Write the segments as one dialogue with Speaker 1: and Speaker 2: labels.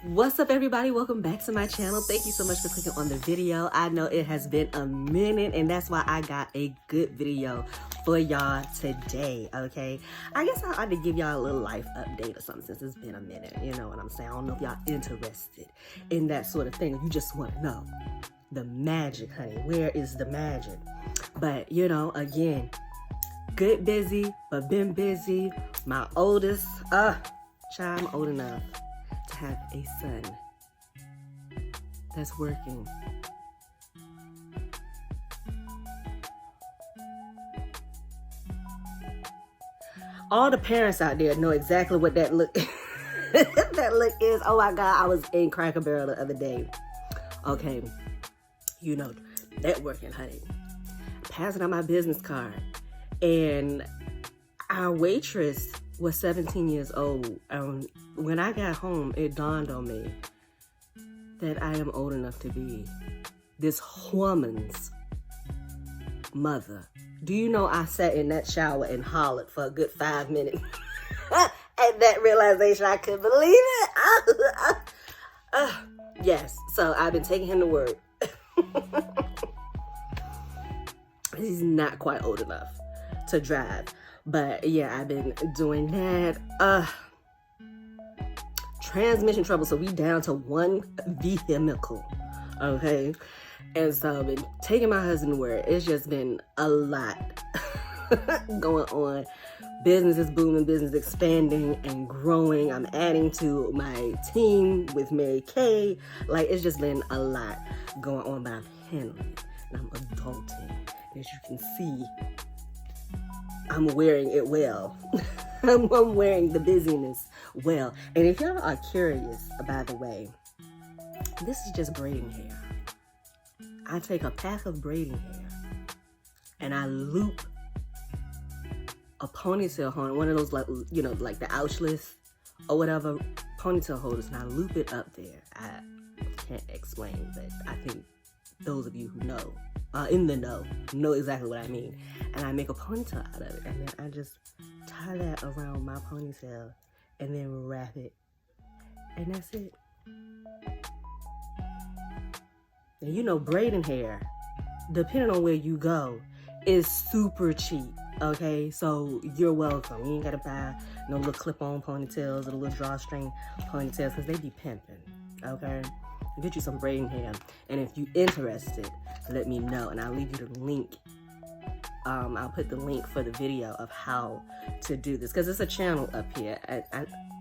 Speaker 1: What's up, everybody? Welcome back to my channel. Thank you so much for clicking on the video. I know it has been a minute, and that's why I got a good video for y'all today, okay? I guess I ought to give y'all a little life update or something since it's been a minute. You know what I'm saying? I don't know if y'all interested in that sort of thing. You just want to know the magic, honey. Where is the magic? But, you know, again, good busy, but been busy. My oldest, child, I'm old enough to have a son that's working. All the parents out there know exactly what that look that look is. Oh my God, I was in Cracker Barrel the other day. Okay, you know, networking, honey. Passing out my business card, and our waitress was 17 years old. When I got home, it dawned on me that I am old enough to be this woman's mother. Do you know I sat in that shower and hollered for a good 5 minutes? At that realization, I couldn't believe it. Yes, so I've been taking him to work. He's not quite old enough to drive. But yeah, I've been doing that. Transmission trouble, so we down to one vehicle, okay? And so I've been taking my husband to work. It's just been a lot going on. Business is booming, business expanding and growing. I'm adding to my team with Mary Kay. Like, it's just been a lot going on, but I'm handling it. And I'm adulting. As you can see, I'm wearing it well. I'm wearing the busyness well. And if y'all are curious, by the way, this is just braiding hair. I take a pack of braiding hair and I loop a ponytail on one of those, like, you know, like the Ouchless or whatever ponytail holders, and I loop it up there. I can't explain, but I think those of you who know, in the know exactly what I mean. And I make a ponytail out of it, and then I just tie that around my ponytail and then wrap it, and that's it. And you know, braiding hair, depending on where you go, is super cheap, okay? So you're welcome. You ain't gotta buy no little clip-on ponytails or the little drawstring ponytails, because they be pimping, okay? Get you some braiding hair, and if you're interested, let me know, and I'll leave you the link. I'll put the link for the video of how to do this, because it's a channel up here.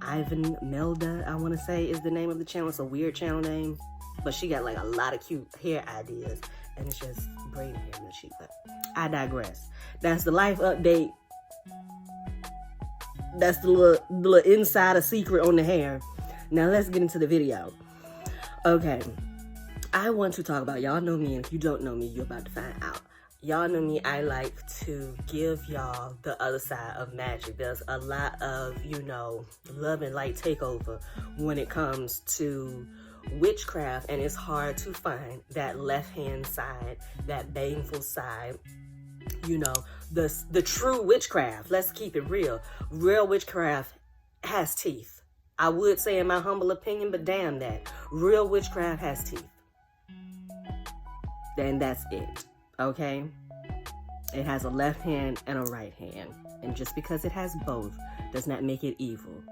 Speaker 1: Ivan Melda, I want to say, is the name of the channel. It's a weird channel name, but she got like a lot of cute hair ideas, and it's just braiding hair, no cheap. But I digress. That's the life update. That's the little insider secret on the hair. Now let's get into the video. Okay, I want to talk about, y'all know me, and if you don't know me, you're about to find out. Y'all know me, I like to give y'all the other side of magic. There's a lot of, you know, love and light takeover when it comes to witchcraft, and it's hard to find that left-hand side, that baneful side, you know, the true witchcraft. Let's keep it real. Real witchcraft has teeth. I would say, in my humble opinion, but damn that. Real witchcraft has teeth. Then that's it, okay? It has a left hand and a right hand. And just because it has both does not make it evil.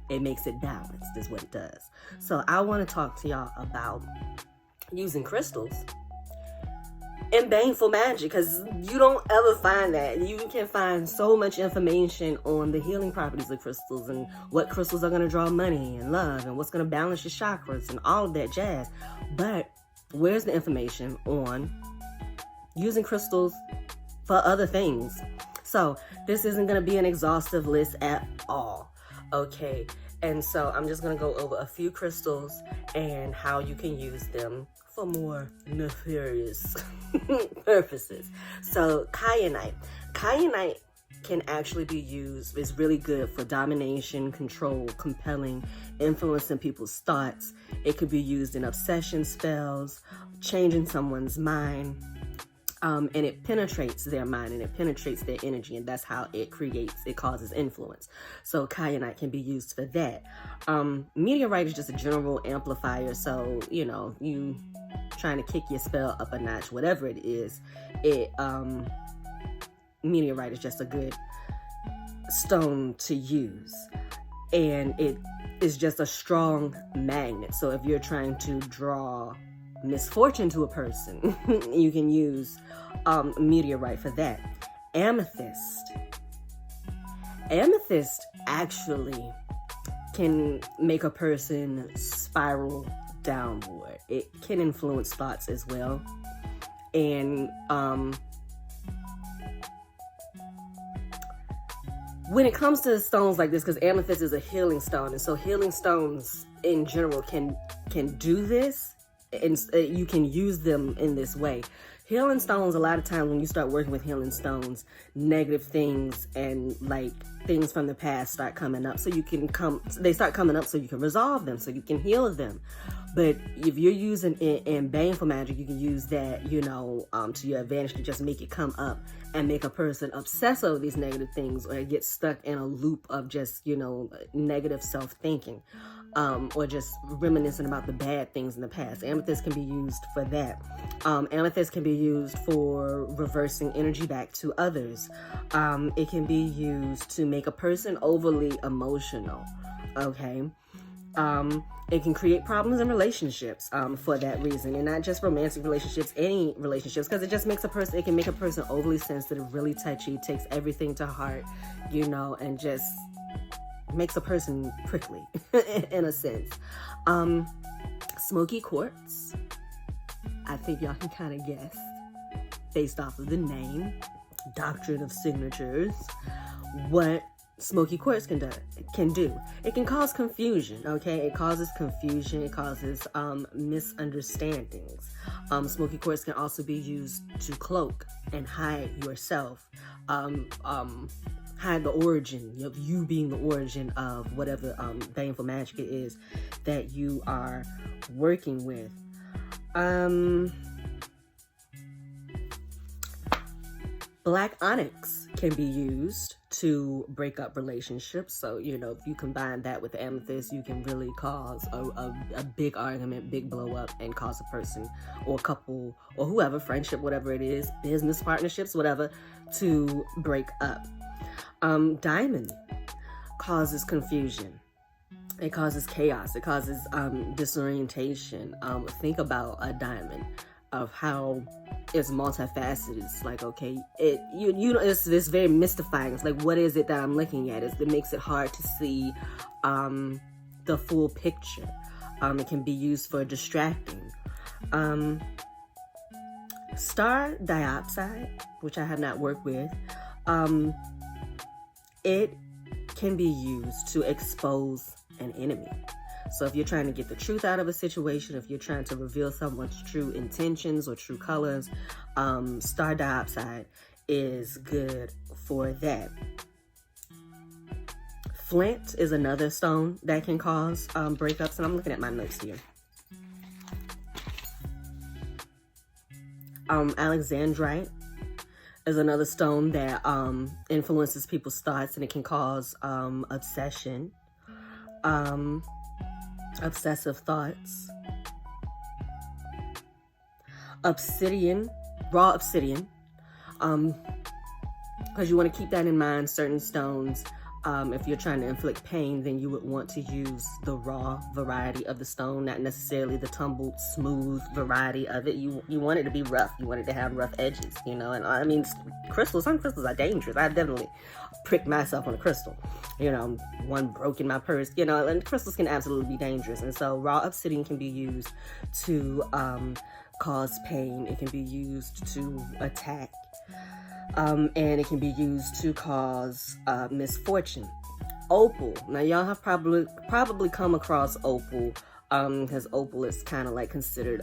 Speaker 1: It makes it balanced, is what it does. So I want to talk to y'all about using crystals and baneful magic, because you don't ever find that. You can find so much information on the healing properties of crystals and what crystals are going to draw money and love and what's going to balance your chakras and all of that jazz. But where's the information on using crystals for other things? So this isn't going to be an exhaustive list at all, okay? And so I'm just going to go over a few crystals and how you can use them for more nefarious purposes. So kyanite. Kyanite can actually be used, it's really good for domination, control, compelling, influencing people's thoughts. It could be used in obsession spells, changing someone's mind. And it penetrates their mind and it penetrates their energy, and that's how it causes influence. So kyanite can be used for that. Meteorite is just a general amplifier. So, you trying to kick your spell up a notch, whatever it is, meteorite is just a good stone to use. And it is just a strong magnet. So if you're trying to draw misfortune to a person, you can use meteorite for that. Amethyst actually can make a person spiral downward. It can influence thoughts as well. And when it comes to stones like this, because amethyst is a healing stone, and so healing stones in general can do this, and you can use them in this way. Healing stones, a lot of times when you start working with healing stones, negative things and like things from the past start coming up. They start coming up so you can resolve them, so you can heal them. But if you're using it in Baneful magic, you can use that, to your advantage, to just make it come up and make a person obsess over these negative things, or get stuck in a loop of just, negative self-thinking. Or just reminiscing about the bad things in the past. Amethyst can be used for that. Amethyst can be used for reversing energy back to others. It can be used to make a person overly emotional. Okay. It can create problems in relationships for that reason, and not just romantic relationships, any relationships, because it just makes it can make a person overly sensitive, really touchy, takes everything to heart, and just makes a person prickly in a sense. Smoky quartz, I think y'all can kind of guess based off of the name, doctrine of signatures, what smoky quartz can do. It can cause confusion, okay? It causes confusion. It causes misunderstandings. Smoky quartz can also be used to cloak and hide yourself. Hide the origin of you, being the origin of whatever baneful magic it is that you are working with. Black onyx can be used to break up relationships. So, if you combine that with amethyst, you can really cause a big argument, big blow up, and cause a person or couple or whoever, friendship, whatever it is, business partnerships, whatever, to break up. Diamond causes confusion. It causes chaos. It causes disorientation. Think about a diamond, of how it's multifaceted. It's like, okay, it's this very mystifying. It's like, what is it that I'm looking at? It makes it hard to see the full picture. It can be used for distracting. Star dioxide, which I have not worked with, it can be used to expose an enemy. So if you're trying to get the truth out of a situation, if you're trying to reveal someone's true intentions or true colors, star dioxide is good for that. Flint is another stone that can cause breakups, and I'm looking at my notes here. Alexandrite is another stone that influences people's thoughts, and it can cause obsession, obsessive thoughts. Obsidian, raw obsidian, because you want to keep that in mind. Certain stones, if you're trying to inflict pain, then you would want to use the raw variety of the stone, not necessarily the tumbled, smooth variety of it. You want it to be rough. You want it to have rough edges, and I mean, some crystals are dangerous. I definitely pricked myself on a crystal. One broke in my purse, and crystals can absolutely be dangerous. And so raw obsidian can be used to cause pain. It can be used to attack. And it can be used to cause misfortune. Opal. Now, y'all have probably come across opal, because opal is kind of like considered,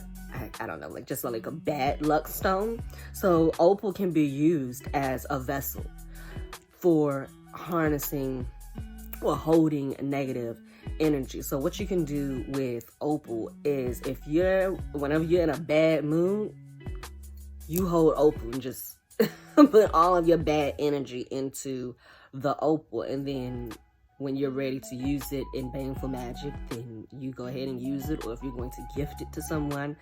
Speaker 1: I don't know, like just like a bad luck stone. So opal can be used as a vessel for harnessing or holding negative energy. So what you can do with opal is, whenever you're in a bad mood, you hold opal and just put all of your bad energy into the opal, and then when you're ready to use it in Baneful magic, then you go ahead and use it. Or if you're going to gift it to someone,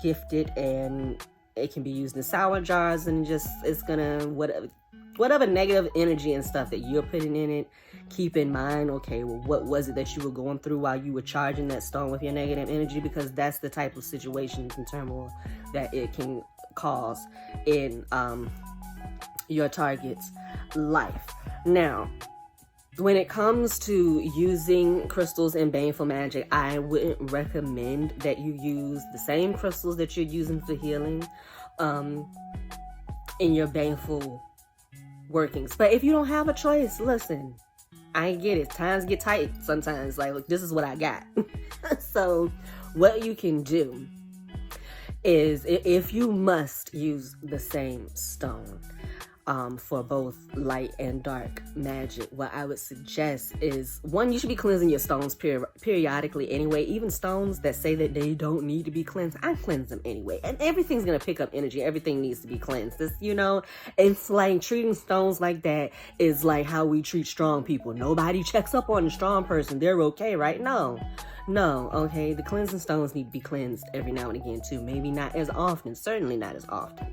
Speaker 1: gift it, and it can be used in sour jars, and just, it's gonna, whatever negative energy and stuff that you're putting in it, keep in mind, okay, well, what was it that you were going through while you were charging that stone with your negative energy? Because that's the type of situations and turmoil that it can cause in your target's life. Now, when it comes to using crystals in Baneful magic, I wouldn't recommend that you use the same crystals that you're using for healing in your Baneful workings. But if you don't have a choice, listen, I get it. Times get tight sometimes. Like, look, this is what I got. So what you can do is, if you must use the same stone for both light and dark magic, what I would suggest is, one, you should be cleansing your stones periodically anyway. Even stones that say that they don't need to be cleansed, I cleanse them anyway. And everything's going to pick up energy. Everything needs to be cleansed. This, you know, it's like treating stones like that is like how we treat strong people. Nobody checks up on a strong person. They're okay, right? No, okay? The cleansing stones need to be cleansed every now and again too. Maybe not as often, certainly not as often.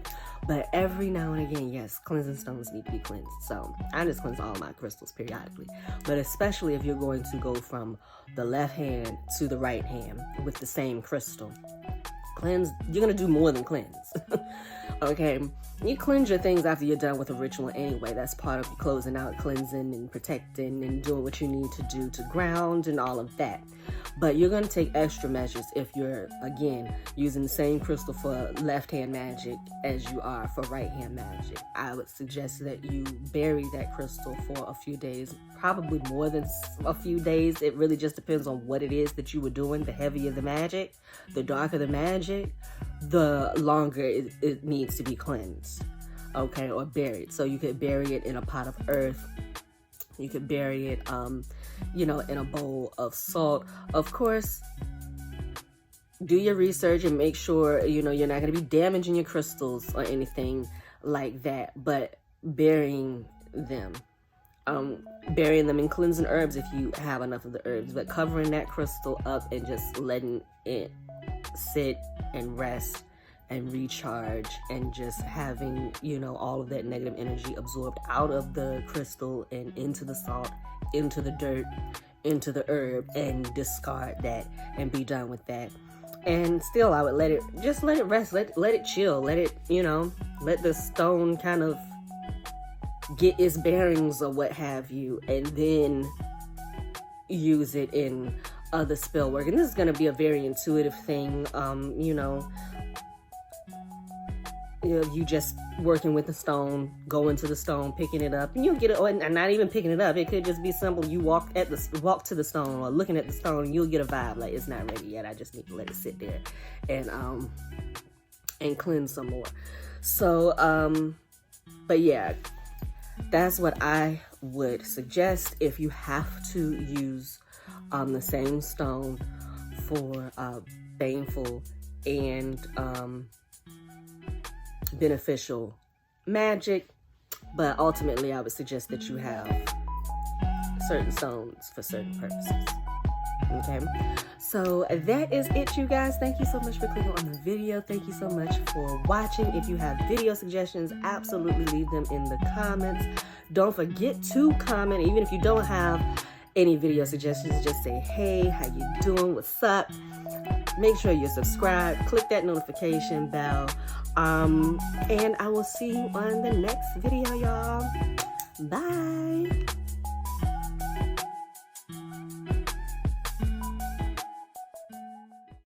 Speaker 1: But every now and again, yes, cleansing stones need to be cleansed. So I just cleanse all my crystals periodically. But especially if you're going to go from the left hand to the right hand with the same crystal, cleanse, you're going to do more than cleanse. Okay, you cleanse your things after you're done with a ritual anyway. That's part of closing out, cleansing and protecting and doing what you need to do to ground and all of that. But you're going to take extra measures if you're, again, using the same crystal for left-hand magic as you are for right-hand magic. I would suggest that you bury that crystal for a few days, probably more than a few days. It really just depends on what it is that you were doing. The heavier the magic, the darker the magic, the longer it needs to be cleansed, okay, or buried. So you could bury it in a pot of earth. You could bury it, you know, in a bowl of salt. Of course, do your research and make sure, you know, you're not going to be damaging your crystals or anything like that. But burying them in cleansing herbs if you have enough of the herbs. But covering that crystal up and just letting it sit and rest and recharge, and just having, you know, all of that negative energy absorbed out of the crystal and into the salt, into the dirt, into the herb, and discard that and be done with that. And still, I would let it rest, let it chill, let it, you know, let the stone kind of get its bearings or what have you, and then use it in other spell work. And this is going to be a very intuitive thing, you know, you just working with the stone, going to the stone, picking it up, and you'll get it. And not even picking it up, it could just be simple. You walk to the stone or looking at the stone, and you'll get a vibe like it's not ready yet. I just need to let it sit there and cleanse some more. So, but yeah, that's what I would suggest if you have to use the same stone for Baneful and beneficial magic. But ultimately, I would suggest that you have certain stones for certain purposes. Okay, so that is it, you guys. Thank you so much for clicking on the video. Thank you so much for watching. If you have video suggestions, absolutely leave them in the comments. Don't forget to comment. Even if you don't have any video suggestions, just say, hey, how you doing, what's up? Make sure you're subscribed, click that notification bell, and I will see you on the next video, y'all. Bye.